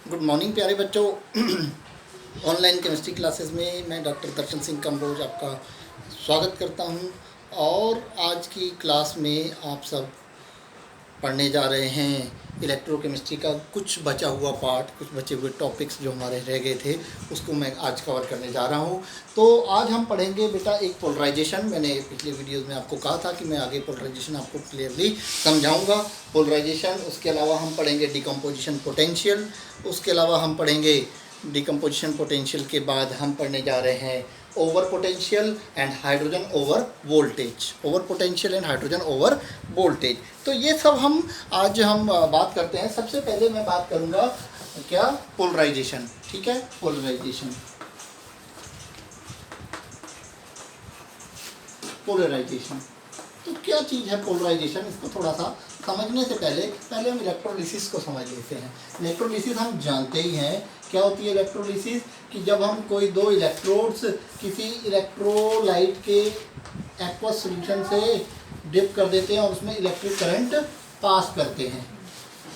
Good morning प्यारे बच्चों। Online chemistry classes में मैं डॉक्टर दर्शन सिंह कम्बोज आपका स्वागत करता हूं। और आज की क्लास में आप सब पढ़ने जा रहे हैं इलेक्ट्रोकेमिस्ट्री का कुछ बचा हुआ पार्ट, कुछ बचे हुए टॉपिक्स जो हमारे रह गए थे उसको मैं आज कवर करने जा रहा हूं। तो आज हम पढ़ेंगे बेटा एक पोलराइजेशन। मैंने पिछले वीडियोस में आपको कहा था कि मैं आगे पोलराइजेशन आपको क्लियरली समझाऊंगा। पोलराइजेशन, उसके अलावा हम पढ़ेंगे डिकम्पोजिशन पोटेंशियल, उसके अलावा हम पढ़ेंगे डिकम्पोजिशन पोटेंशियल के बाद हम पढ़ने जा रहे हैं over potential and hydrogen over voltage. Over potential and hydrogen over voltage, तो ये सब आज हम बात करते हैं। सबसे पहले मैं बात करूंगा क्या, पोलराइजेशन। ठीक है, पोलराइजेशन, पोलराइजेशन तो क्या चीज़ है पोलराइजेशन? इसको थोड़ा सा समझने से पहले हम इलेक्ट्रोलिसिस को समझ लेते हैं। इलेक्ट्रोलिसिस हम जानते ही हैं क्या होती है इलेक्ट्रोलिसिस, कि जब हम कोई दो इलेक्ट्रोड्स किसी इलेक्ट्रोलाइट के एक्वस सॉल्यूशन से डिप कर देते हैं और उसमें इलेक्ट्रिक करंट पास करते हैं।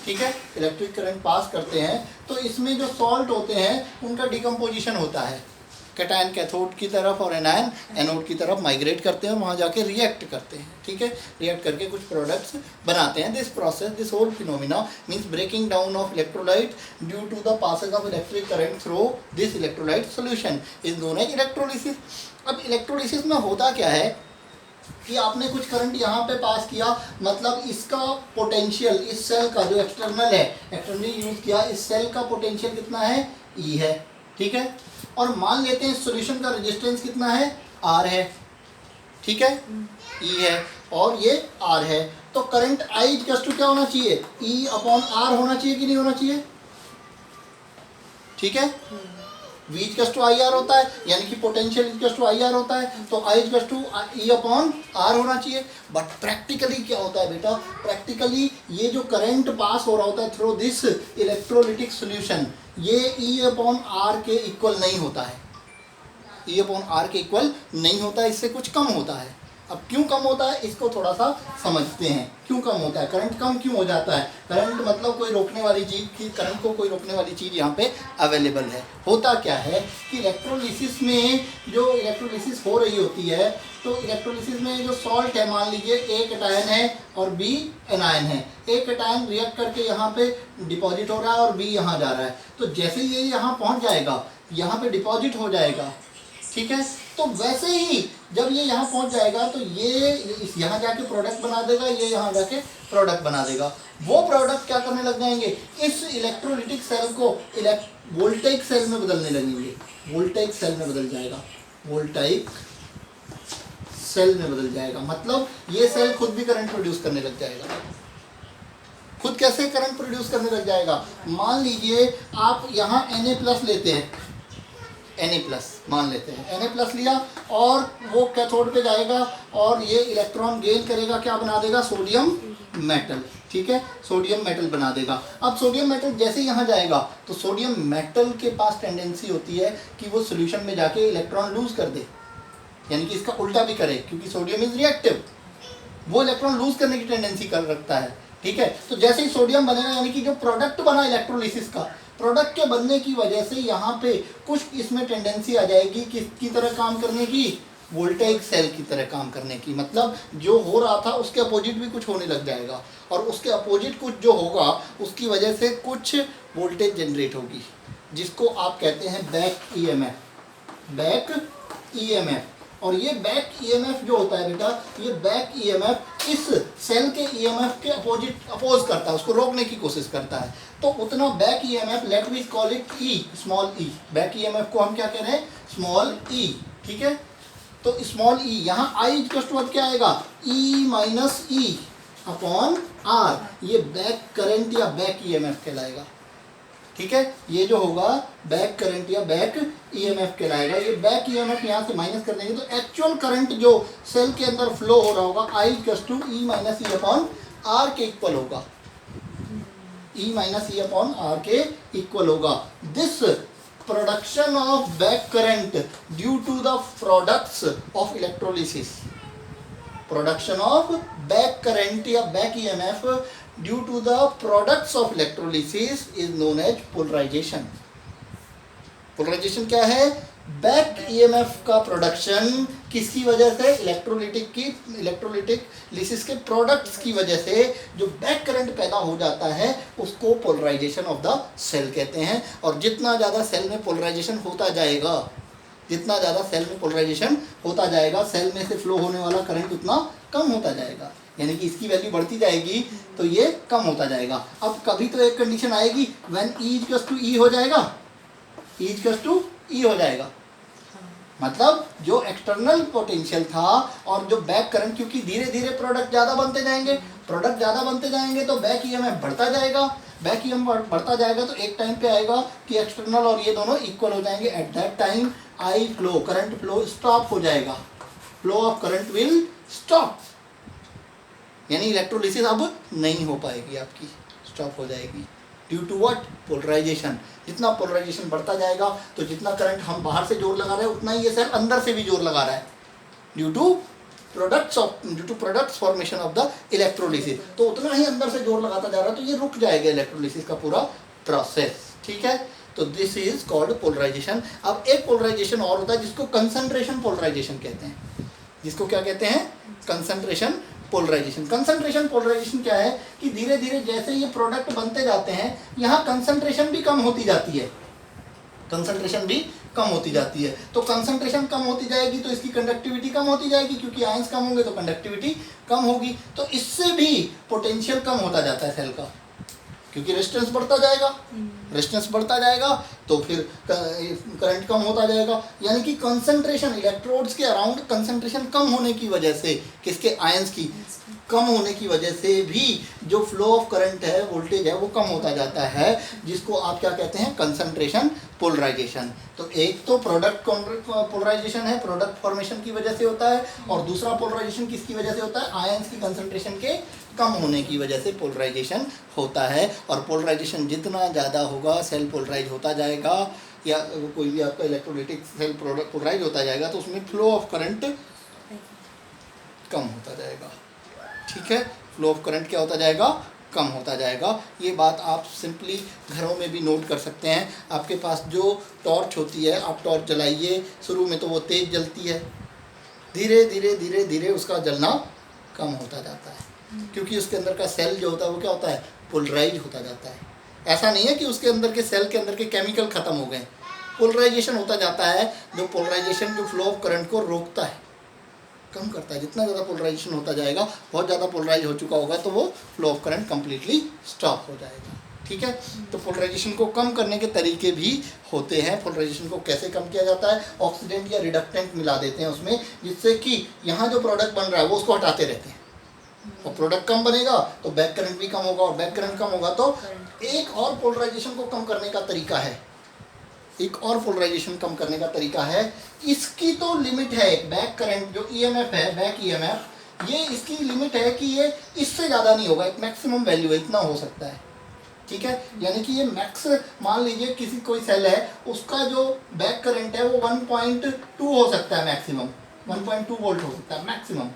ठीक है, इलेक्ट्रिक करंट पास करते हैं तो इसमें जो सॉल्ट होते हैं उनका डिकम्पोजिशन होता है। कैटायन कैथोड की तरफ और एनायन एनोड की तरफ माइग्रेट करते हैं और वहाँ जाके रिएक्ट करते हैं। ठीक है, रिएक्ट करके कुछ प्रोडक्ट्स बनाते हैं। This process, this whole phenomena means breaking down of electrolyte due to the passage of electric current through this electrolyte solution is known as electrolysis. अब इलेक्ट्रोलिसिस में होता क्या है कि आपने कुछ करंट यहाँ पे पास किया, मतलब इसका पोटेंशियल, इस सेल का जो एक्सटर्नल है, एक्सटर्नली यूज किया, इस सेल का पोटेंशियल कितना है, ई है। ठीक है, और मान लेते हैं सॉल्यूशन का रेजिस्टेंस कितना है, आर है। ठीक है, ई है और ये आर है, तो करंट आई इक्वल टू क्या होना चाहिए, ई अपॉन आर होना चाहिए कि नहीं होना चाहिए? ठीक है, V equal to I R होता है, यानी कि potential equal to I R होता है, तो I equal to E upon R होना चाहिए। बट प्रैक्टिकली क्या होता है बेटा, प्रैक्टिकली ये जो करंट पास हो रहा होता है थ्रू दिस इलेक्ट्रोलिटिक सॉल्यूशन, ये E अपॉन आर के इक्वल नहीं होता है। E अपॉन आर के इक्वल नहीं होता है, इससे कुछ कम होता है। अब क्यों कम होता है इसको थोड़ा सा समझते हैं। क्यों कम होता है, करंट कम क्यों हो जाता है? करंट मतलब कोई रोकने वाली चीज़ की, करंट को कोई रोकने वाली चीज़ यहाँ पे अवेलेबल है। होता क्या है कि इलेक्ट्रोलिसिस में जो इलेक्ट्रोलिसिस हो रही होती है, तो इलेक्ट्रोलिसिस में जो सॉल्ट है, मान लीजिए ए कैटायन है और बी एनायन है। ए कैटायन रिएक्ट करके यहाँ पे डिपॉजिट हो रहा है और बी यहाँ जा रहा है, तो जैसे ये यहाँ पहुँच जाएगा, यहाँ पे डिपॉजिट हो जाएगा। ठीक है, तो वैसे ही जब ये यहाँ पहुँच जाएगा तो ये इस यहाँ जाके प्रोडक्ट बना देगा, ये यहाँ जाके प्रोडक्ट बना देगा। वो प्रोडक्ट क्या करने लग जाएंगे, इस इलेक्ट्रोलिटिक सेल को वोल्टेइक सेल में बदलने लगेंगे। वोल्टेइक सेल में बदल जाएगा, वोल्टेइक सेल में बदल जाएगा, मतलब ये सेल खुद भी करंट प्रोड्यूस करने लग जाएगा। खुद कैसे करंट प्रोड्यूस करने लग जाएगा? मान लीजिए आप यहाँ Na+ लेते हैं, Na+ मान लेते हैं, Na+ लिया और वो कैथोड पे जाएगा और ये इलेक्ट्रॉन गेन करेगा, क्या बना देगा, सोडियम मेटल। ठीक है, सोडियम मेटल बना देगा। अब सोडियम मेटल जैसे यहाँ जाएगा तो सोडियम मेटल के पास टेंडेंसी होती है कि वो सोल्यूशन में जाके इलेक्ट्रॉन लूज कर दे, यानी कि इसका उल्टा भी करे, क्योंकि सोडियम इज रिएक्टिव, वो इलेक्ट्रॉन लूज करने की टेंडेंसी कर रखता है। ठीक है, तो जैसे ही सोडियम बनेगा, यानी कि जो प्रोडक्ट बना इलेक्ट्रोलिसिस का, प्रोडक्ट के बनने की वजह से यहाँ पे कुछ इसमें टेंडेंसी आ जाएगी किसकी तरह काम करने की, वोल्टेइक सेल की तरह काम करने की। मतलब जो हो रहा था उसके अपोजिट भी कुछ होने लग जाएगा, और उसके अपोजिट कुछ जो होगा उसकी वजह से कुछ वोल्टेज जनरेट होगी, जिसको आप कहते हैं बैक EMF, बैक EMF। और ये बैक EMF जो होता है बेटा, ये बैक EMF इस सेल के EMF के अपोज करता है, उसको रोकने की कोशिश करता है। तो उतना back EMF, let we call it E, small e। Back EMF को हम क्या कह रहे हैं, स्मॉल e। ठीक है, तो स्मॉल e, यहाँ I इक्वल टू अब क्या आएगा, E - E अपॉन R, ये बैक करंट या बैक EMF कहलाएगा। ठीक है, ये जो होगा बैक करंट या बैक EMF कहलाएगा। ये बैक EMF यहाँ से माइनस कर देंगे तो एक्चुअल करंट जो सेल के अंदर फ्लो हो रहा होगा I equal to E - E upon R के इक्वल होगा, E - E अपॉन R के इक्वल होगा। This production of back current due to the products of electrolysis, production of back current या back EMF due to the products of electrolysis is known as polarisation. Polarisation क्या है? Back EMF का production किसकी वजह से? Electrolytic lysis के products की वजह से जो बैक करंट पैदा हो जाता है उसको पोलराइजेशन ऑफ द सेल कहते हैं। और जितना ज़्यादा सेल में पोलराइजेशन होता जाएगा, जितना ज़्यादा सेल में पोलराइजेशन होता जाएगा, सेल में से फ्लो होने वाला करंट उतना कम होता जाएगा, यानी कि इसकी वैल्यू बढ़ती जाएगी तो ये कम होता जाएगा। अब कभी तो एक कंडीशन आएगी when E equals to E हो जाएगा, E इक्वल्स टू E हो जाएगा, मतलब जो एक्सटर्नल पोटेंशियल था और जो बैक करंट, क्योंकि धीरे धीरे प्रोडक्ट ज़्यादा बनते जाएंगे, प्रोडक्ट ज़्यादा बनते जाएंगे तो बैक ईएमएफ बढ़ता जाएगा, बैक ईएमएफ बढ़ता जाएगा तो एक टाइम पे आएगा कि एक्सटर्नल और ये दोनों इक्वल हो जाएंगे। At that time I flow, current flow stop हो जाएगा, flow of current will stop, यानी इलेक्ट्रोलिसिस अब नहीं हो पाएगी आपकी, स्टॉप हो जाएगी। Due to what? पोलराइजेशन। जितना पोलराइजेशन बढ़ता जाएगा तो जितना करंट हम बाहर से जोर लगा रहे हैं उतना ही ये सेल अंदर से भी जोर लगा रहा है, due to products formation of the electrolysis, तो उतना ही अंदर से जोर लगाता जा रहा है, तो ये रुक जाएगा इलेक्ट्रोलिसिस का पूरा प्रोसेस। ठीक है, तो दिस इज कॉल्ड पोलराइजेशन। अब एक पोलराइजेशन और होता है जिसको कंसंट्रेशन पोलराइजेशन कहते हैं। जिसको क्या कहते हैं? Concentration polarisation. कंसंट्रेशन पोलराइजेशन क्या है कि धीरे धीरे जैसे ये प्रोडक्ट बनते जाते हैं यहाँ कंसंट्रेशन भी कम होती जाती है, कंसंट्रेशन भी कम होती जाती है। तो कंसंट्रेशन कम होती जाएगी तो इसकी कंडक्टिविटी कम होती जाएगी, क्योंकि आयंस कम होंगे तो कंडक्टिविटी कम होगी, तो इससे भी पोटेंशियल कम होता जाता है सेल का, क्योंकि रेजिस्टेंस बढ़ता जाएगा, रेजिस्टेंस बढ़ता जाएगा तो फिर करंट कम होता जाएगा। यानी कि कंसंट्रेशन, इलेक्ट्रोड्स के अराउंड कंसंट्रेशन कम होने की वजह से, किसके? आयंस की कम होने की वजह से भी जो फ्लो ऑफ करंट है, वोल्टेज है, वो कम होता जाता है, जिसको आप क्या कहते हैं? Concentration polarization. तो एक तो प्रोडक्ट पोलराइजेशन है, प्रोडक्ट फॉर्मेशन की वजह से होता है, और दूसरा पोलराइजेशन किसकी वजह से होता है? आयंस की कंसंट्रेशन के कम होने की वजह से पोलराइजेशन होता है। और पोलराइजेशन जितना ज़्यादा होगा, सेल पोलराइज होता जाएगा, या कोई भी आपका इलेक्ट्रोलिटिक सेल पोलराइज होता जाएगा तो उसमें फ्लो ऑफ करंट कम होता जाएगा। ठीक है, फ्लो ऑफ करंट क्या होता जाएगा? कम होता जाएगा। ये बात आप सिंपली घरों में भी नोट कर सकते हैं। आपके पास जो टॉर्च होती है, आप टॉर्च जलाइए, शुरू में तो वो तेज़ जलती है, धीरे धीरे धीरे धीरे उसका जलना कम होता जाता है, क्योंकि उसके अंदर का सेल जो होता है वो क्या होता है? पोलराइज होता जाता है। ऐसा नहीं है कि उसके अंदर के सेल के अंदर के केमिकल ख़त्म हो गए, पोलराइजेशन होता जाता है। जो पोलराइजेशन जो फ्लो ऑफ करंट को रोकता है, कम करता है। जितना ज़्यादा पोलराइजेशन होता जाएगा, बहुत ज़्यादा पोलराइज हो चुका होगा तो वो flow of current completely stop हो जाएगा। ठीक है, तो पोलराइजेशन को कम करने के तरीके भी होते हैं। पोलराइजेशन को कैसे कम किया जाता है? ऑक्सीडेंट या रिडक्टेंट मिला देते हैं उसमें, जिससे कि यहाँ जो प्रोडक्ट बन रहा है वो उसको हटाते रहते हैं, और प्रोडक्ट कम बनेगा तो बैक करंट भी कम होगा, और बैक करंट कम होगा तो एक और पोलराइजेशन को कम करने का तरीका है, एक और पोलराइजेशन कम करने का तरीका है। इसकी तो लिमिट है, बैक करंट जो ईएमएफ है, बैक ईएमएफ, ये इसकी लिमिट है कि ये इससे ज़्यादा नहीं होगा, एक मैक्सिमम वैल्यू है, इतना हो सकता है। ठीक है, यानी कि ये मैक्स, मान लीजिए किसी कोई सेल है, उसका जो बैक करंट है वो 1.2 हो सकता है, मैक्सिमम 1.2 वोल्ट हो सकता है मैक्सिमम।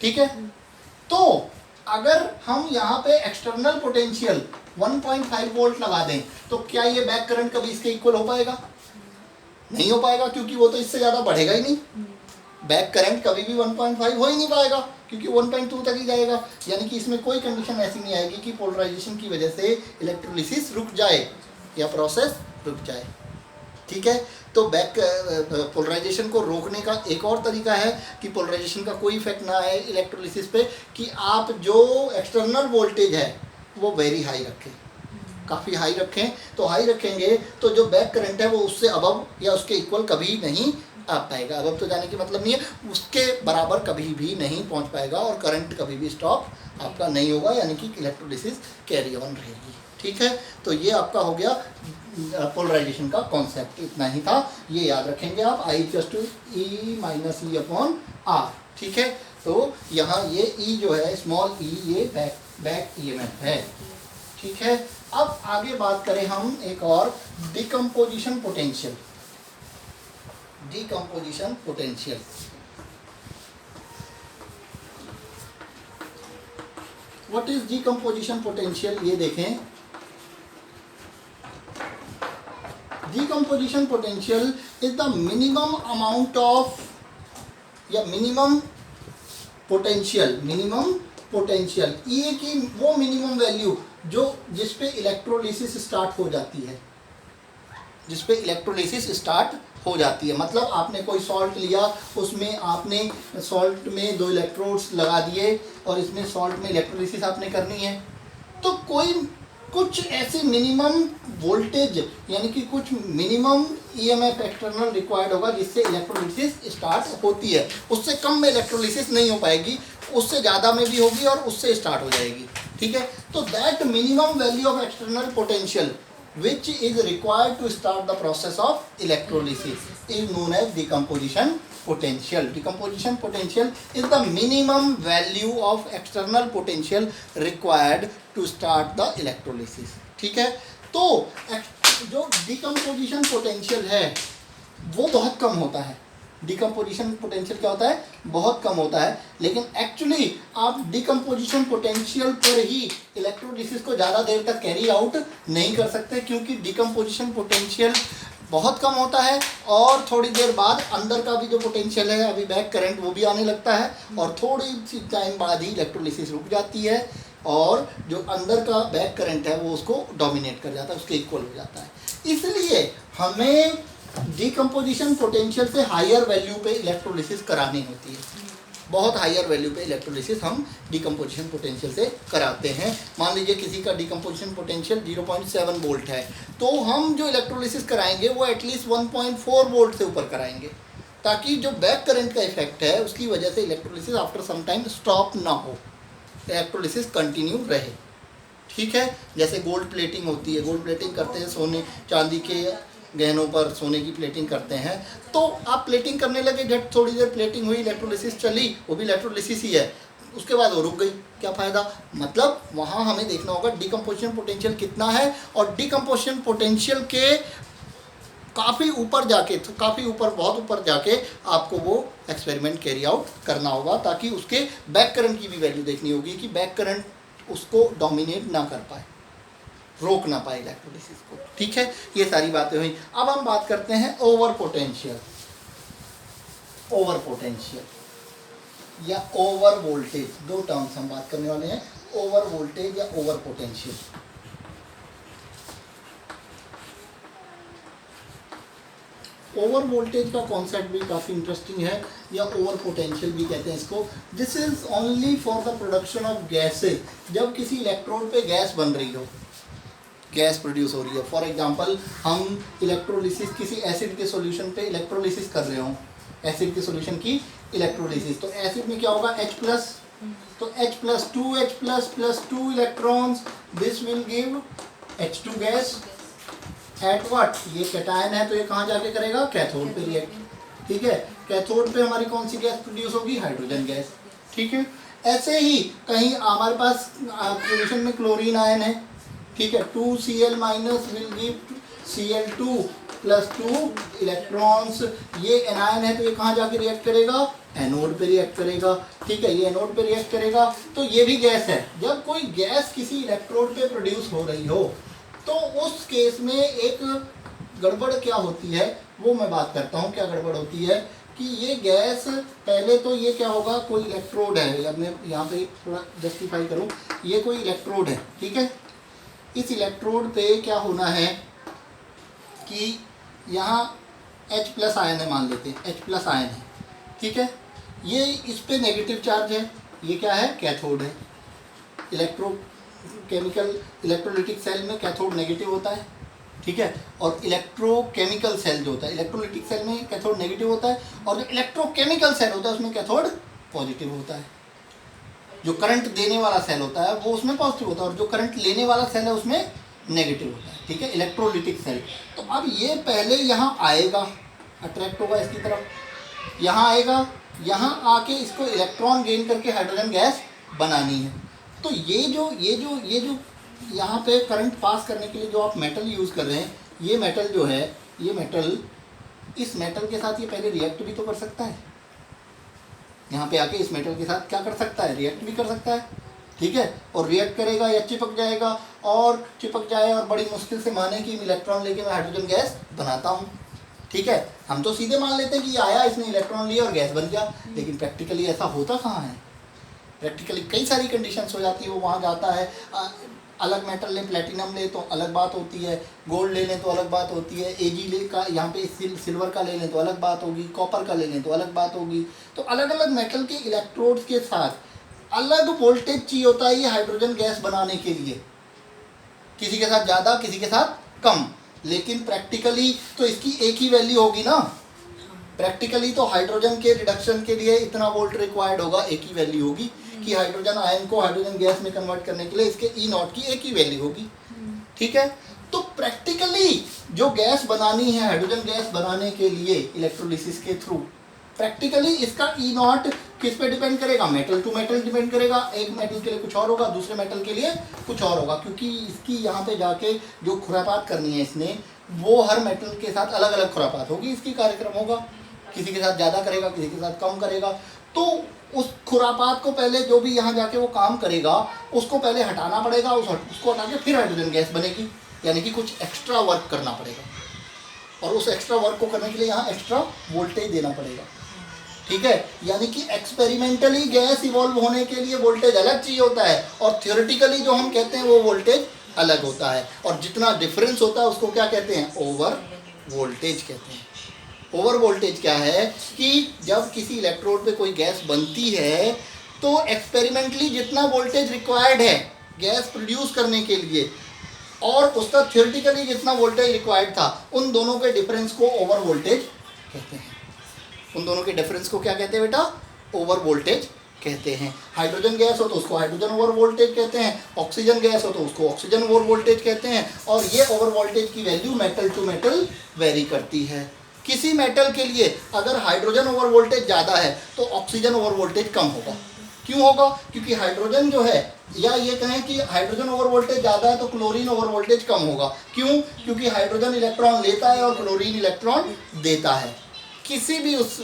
ठीक है, तो अगर हम यहाँ पे एक्सटर्नल पोटेंशियल 1.5 वोल्ट लगा दें तो क्या ये बैक करंट कभी इसके इक्वल हो पाएगा? नहीं हो पाएगा, क्योंकि वो तो इससे ज़्यादा बढ़ेगा ही नहीं। बैक करंट कभी भी 1.5 हो ही नहीं पाएगा, क्योंकि 1.2 तक ही जाएगा। यानी कि इसमें कोई कंडीशन ऐसी नहीं आएगी कि पोलराइजेशन की वजह से इलेक्ट्रोलिसिस रुक जाए या प्रोसेस रुक जाए। ठीक है, तो बैक पोलराइजेशन को रोकने का एक और तरीका है कि पोलराइजेशन का कोई इफेक्ट ना आए इलेक्ट्रोलिसिस पे, कि आप जो एक्सटर्नल वोल्टेज है वो वेरी हाई रखें, काफ़ी हाई रखें। तो हाई रखेंगे तो जो बैक करंट है वो उससे अबव या उसके इक्वल कभी नहीं आ पाएगा। अबव तो जाने की मतलब नहीं है, उसके बराबर कभी भी नहीं पहुंच पाएगा, और करंट कभी भी स्टॉप आपका नहीं होगा, यानी कि इलेक्ट्रोलिसिस कैरी ऑन रहेगी। ठीक है, तो ये आपका हो गया पोलराइजेशन का कॉन्सेप्ट, इतना ही था, ये याद रखेंगे आप, I = E - E/R। ठीक है, तो यहाँ ये E जो है, स्मॉल e, ये बैक ईएमएफ है। ठीक है, अब आगे बात करें हम एक और, decomposition potential. Decomposition potential what is decomposition potential, ये देखें। Decomposition potential is the minimum amount of या मिनिमम पोटेंशियल, ये कि वो मिनिमम वैल्यू जो जिस पे इलेक्ट्रोलिसिस स्टार्ट हो जाती है, मतलब आपने कोई सॉल्ट लिया, उसमें आपने सॉल्ट में 2 इलेक्ट्रोड्स लगा दिए और इसमें सॉल्ट में इलेक्ट्रोलिसिस आपने करनी है, तो कुछ ऐसे मिनिमम वोल्टेज यानी कि कुछ मिनिमम ईएमएफ एक्सटर्नल रिक्वायर्ड होगा जिससे इलेक्ट्रोलिसिस स्टार्ट होती है। उससे कम में इलेक्ट्रोलिसिस नहीं हो पाएगी, उससे ज़्यादा में भी होगी और उससे स्टार्ट हो जाएगी, ठीक है। तो that minimum value of external potential which is required to start the process of electrolysis is known as decomposition potential. Decomposition potential is the minimum value of external potential required to start the electrolysis, ठीक है। तो जो decomposition potential है वो बहुत कम होता है। Decomposition potential क्या होता है, बहुत कम होता है, लेकिन एक्चुअली आप डिकम्पोजिशन पोटेंशियल पर ही इलेक्ट्रोलिसिस को ज़्यादा देर तक कैरी आउट नहीं कर सकते, क्योंकि डिकम्पोजिशन पोटेंशियल बहुत कम होता है और थोड़ी देर बाद अंदर का भी जो पोटेंशियल है, अभी बैक करंट, वो भी आने लगता है और थोड़ी सी टाइम बाद ही इलेक्ट्रोलिसिस रुक जाती है और जो अंदर का बैक करंट है वो उसको डोमिनेट कर जाता है, उसके इक्वल हो जाता है। इसलिए हमें डिकम्पोजिशन पोटेंशियल से हायर वैल्यू पे इलेक्ट्रोलिसिस करानी होती है, बहुत हायर वैल्यू पे इलेक्ट्रोलिसिस हम डिकम्पोजिशन पोटेंशियल से कराते हैं। मान लीजिए किसी का डिकम्पोजिशन पोटेंशियल 0.7 वोल्ट है, तो हम जो इलेक्ट्रोलिसिस कराएंगे वो एटलीस्ट 1.4 वोल्ट से ऊपर कराएंगे, ताकि जो बैक करंट का इफेक्ट है उसकी वजह से electrolysis after some time stop ना हो, इलेक्ट्रोलिसिस कंटिन्यू रहे, ठीक है। जैसे गोल्ड प्लेटिंग होती है, गोल्ड प्लेटिंग करते हैं, सोने चांदी के गहनों पर सोने की प्लेटिंग करते हैं, तो आप प्लेटिंग करने लगे, झट थोड़ी देर प्लेटिंग हुई, इलेक्ट्रोलिसिस चली, वो भी इलेक्ट्रोलिसिस ही है, उसके बाद वो रुक गई, क्या फ़ायदा। मतलब वहाँ हमें देखना होगा डिकम्पोजिशन पोटेंशियल कितना है, और डिकम्पोजिशन पोटेंशियल के काफ़ी ऊपर जाके, तो काफ़ी ऊपर, बहुत ऊपर जाके आपको वो एक्सपेरिमेंट कैरी आउट करना होगा, ताकि उसके बैक करंट की भी वैल्यू देखनी होगी कि बैक करंट उसको डोमिनेट ना कर पाए, रोक ना पाए इलेक्ट्रोलिसिस को, ठीक है। ये सारी बातें हुई। अब हम बात करते हैं ओवर पोटेंशियल या ओवर वोल्टेज, 2 टर्म्स हम बात करने वाले हैं, ओवर वोल्टेज या ओवर पोटेंशियल। ओवर वोल्टेज का कॉन्सेप्ट भी काफ़ी इंटरेस्टिंग है, या ओवर पोटेंशियल भी कहते हैं इसको। This is only for the production of gases, जब किसी इलेक्ट्रोड पे गैस बन रही हो, गैस प्रोड्यूस हो रही है। फॉर एग्जांपल हम इलेक्ट्रोलिसिस किसी एसिड के सॉल्यूशन पे इलेक्ट्रोलिसिस कर रहे हो, एसिड के सॉल्यूशन की इलेक्ट्रोलिसिस, तो एसिड में क्या होगा, H+, तो H+, 2H++2 electrons, this will give H2 gas at what, ये कैटायन है तो ये कहाँ जाके करेगा, कैथोड पे रिएक्ट, ठीक है। कैथोड पे हमारी कौन सी गैस प्रोड्यूस होगी, हाइड्रोजन गैस, ठीक है। ऐसे ही कहीं हमारे पास सॉल्यूशन में क्लोरीन आयन है, ठीक है, 2Cl- will give Cl2+2 electrons, ये एनायन है तो ये कहाँ जाके रिएक्ट करेगा, एनोड पे रिएक्ट करेगा, ठीक है, ये एनोड पे रिएक्ट करेगा, तो ये भी गैस है। जब कोई गैस किसी इलेक्ट्रोड पे प्रोड्यूस हो रही हो, तो उस केस में एक गड़बड़ क्या होती है वो मैं बात करता हूँ। क्या गड़बड़ होती है कि ये गैस, पहले तो ये क्या होगा, कोई इलेक्ट्रोड है, अब मैं यहाँ पे थोड़ा जस्टिफाई करूँ, ये कोई इलेक्ट्रोड है, ठीक है। इस इलेक्ट्रोड पे क्या होना है कि यहाँ H+ आयन है, मान लेते हैं H+ आयन है, ठीक है, ये इस पे नेगेटिव चार्ज है, ये क्या है, कैथोड है। इलेक्ट्रोलिटिक सेल में कैथोड नेगेटिव होता है, ठीक है, और इलेक्ट्रोकेमिकल सेल जो होता है, इलेक्ट्रोलिटिक सेल में कैथोड नेगेटिव होता है, और जो इलेक्ट्रोकेमिकल सेल होता है उसमें कैथोड पॉजिटिव होता है। जो करंट देने वाला सेल होता है वो उसमें पॉजिटिव होता है, और जो करंट लेने वाला सेल है उसमें नेगेटिव होता है, ठीक है, इलेक्ट्रोलिटिक सेल। तो अब ये पहले यहाँ आएगा, अट्रैक्ट होगा इसकी तरफ, यहाँ आएगा, यहाँ आके इसको इलेक्ट्रॉन गेन करके हाइड्रोजन गैस बनानी है। तो ये जो यहाँ पे करंट पास करने के लिए जो आप मेटल यूज़ कर रहे हैं, ये मेटल जो है, ये मेटल, इस मेटल के साथ ये पहले रिएक्ट भी तो कर सकता है, यहाँ पे आके इस मेटल के साथ क्या कर सकता है, रिएक्ट भी कर सकता है, ठीक है, और रिएक्ट करेगा या चिपक जाएगा, और चिपक जाए और बड़ी मुश्किल से माने कि इलेक्ट्रॉन लेके मैं हाइड्रोजन गैस बनाता हूँ। ठीक है, हम तो सीधे मान लेते हैं कि ये आया, इसने इलेक्ट्रॉन लिया और गैस बन गया, लेकिन प्रैक्टिकली ऐसा होता कहाँ है। प्रैक्टिकली कई सारी कंडीशंस हो जाती है, वो वहाँ जाता है, अलग मेटल ले, प्लेटिनम ले तो अलग बात होती है, गोल्ड ले लें तो अलग बात होती है, एजी ले का यहाँ पे सिल्वर का ले लें तो अलग बात होगी, कॉपर का ले लें तो अलग बात होगी। तो अलग अलग मेटल के इलेक्ट्रोड्स के साथ अलग वोल्टेज चाहिए होता है ये हाइड्रोजन गैस बनाने के लिए, किसी के साथ ज़्यादा किसी के साथ कम, लेकिन प्रैक्टिकली तो इसकी एक ही वैल्यू होगी ना। प्रैक्टिकली तो हाइड्रोजन के रिडक्शन के लिए इतना वोल्ट रिक्वायर्ड होगा, एक ही वैल्यू होगी कि हाइड्रोजन आयन को हाइड्रोजन गैस में कन्वर्ट करने के लिए इसके ई नॉट की एक ही वैल्यू होगी। ठीक है, तो प्रैक्टिकली जो गैस बनानी है हाइड्रोजन गैस बनाने के लिए इलेक्ट्रोलिसिस के थ्रू, प्रैक्टिकली इसका ई नॉट किस पे डिपेंड करेगा, मेटल टू मेटल डिपेंड करेगा। एक मेटल के लिए कुछ और होगा, दूसरे मेटल के लिए कुछ और होगा, क्योंकि इसकी यहाँ पे जाके जो खुरापात करनी है इसने, वो हर मेटल के साथ अलग अलग खुरापात होगी, इसकी कार्यक्रम होगा, किसी के साथ ज़्यादा करेगा किसी के साथ कम करेगा। तो उस खुरापात को पहले जो भी यहाँ जाके वो काम करेगा उसको पहले हटाना पड़ेगा, उसको हटा के फिर हाइड्रोजन गैस बनेगी, यानी कि कुछ एक्स्ट्रा वर्क करना पड़ेगा, और उस एक्स्ट्रा वर्क को करने के लिए यहाँ एक्स्ट्रा वोल्टेज देना पड़ेगा। ठीक है, यानी कि एक्सपेरिमेंटली गैस इवॉल्व होने के लिए वोल्टेज अलग चाहिए होता है, और थियोरेटिकली जो हम कहते हैं वो वोल्टेज अलग होता है, और जितना डिफरेंस होता है उसको क्या कहते हैं, ओवर वोल्टेज कहते हैं। ओवर वोल्टेज क्या है कि जब किसी इलेक्ट्रोड पे कोई गैस बनती है तो एक्सपेरिमेंटली जितना वोल्टेज रिक्वायर्ड है गैस प्रोड्यूस करने के लिए, और उसका थियोरेटिकली जितना वोल्टेज रिक्वायर्ड था, उन दोनों के डिफरेंस को ओवर वोल्टेज कहते हैं। उन दोनों के डिफरेंस को क्या कहते हैं बेटा, ओवर वोल्टेज कहते हैं। हाइड्रोजन गैस हो तो उसको हाइड्रोजन ओवर वोल्टेज कहते हैं, ऑक्सीजन गैस हो तो उसको ऑक्सीजन ओवर वोल्टेज कहते हैं, और ये ओवर वोल्टेज की value metal to metal vary करती है। किसी मेटल के लिए अगर हाइड्रोजन ओवर वोल्टेज ज़्यादा है तो ऑक्सीजन ओवर वोल्टेज कम होगा। क्यों होगा, क्योंकि हाइड्रोजन जो है, या ये कहें कि हाइड्रोजन ओवर वोल्टेज ज़्यादा है तो क्लोरीन ओवर वोल्टेज कम होगा। क्यों, क्योंकि हाइड्रोजन इलेक्ट्रॉन लेता है और क्लोरीन इलेक्ट्रॉन देता है। किसी भी उस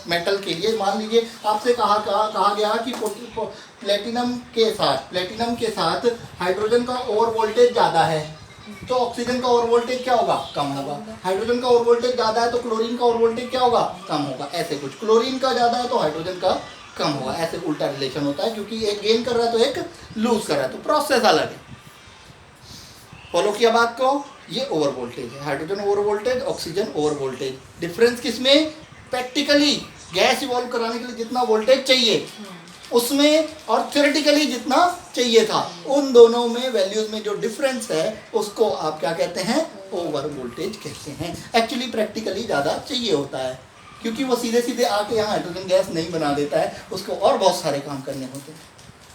मेटल के लिए मान लीजिए आपसे कहा गया कि प्लेटिनम के साथ हाइड्रोजन का ओवर वोल्टेज ज़्यादा है तो ऑक्सीजन का ओवर वोल्टेज क्या होगा, कम होगा। हाइड्रोजन का ओवर वोल्टेज ज़्यादा है तो क्लोरीन का ओवर वोल्टेज क्या होगा, कम होगा। ऐसे कुछ क्लोरीन का ज़्यादा है तो हाइड्रोजन का कम होगा, ऐसे उल्टा रिलेशन होता है, क्योंकि एक गेन कर रहा है तो एक लूज कर रहा है, तो प्रोसेस अलग है। फॉलो किया बात को, ये ओवर वोल्टेज है, hydrogen over voltage, oxygen over voltage. Difference किसमें, प्रैक्टिकली गैस इवॉल्व कराने के लिए जितना वोल्टेज चाहिए उसमें, और थ्योरेटिकली जितना चाहिए था, उन दोनों में वैल्यूज में जो डिफरेंस है उसको आप क्या कहते हैं, ओवर वोल्टेज कहते हैं। एक्चुअली प्रैक्टिकली ज़्यादा चाहिए होता है, क्योंकि वो सीधे सीधे आके यहाँ हाइड्रोजन गैस नहीं बना देता है, उसको और बहुत सारे काम करने होते हैं।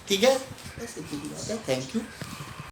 ठीक है, बस इतनी बात है। Thank you.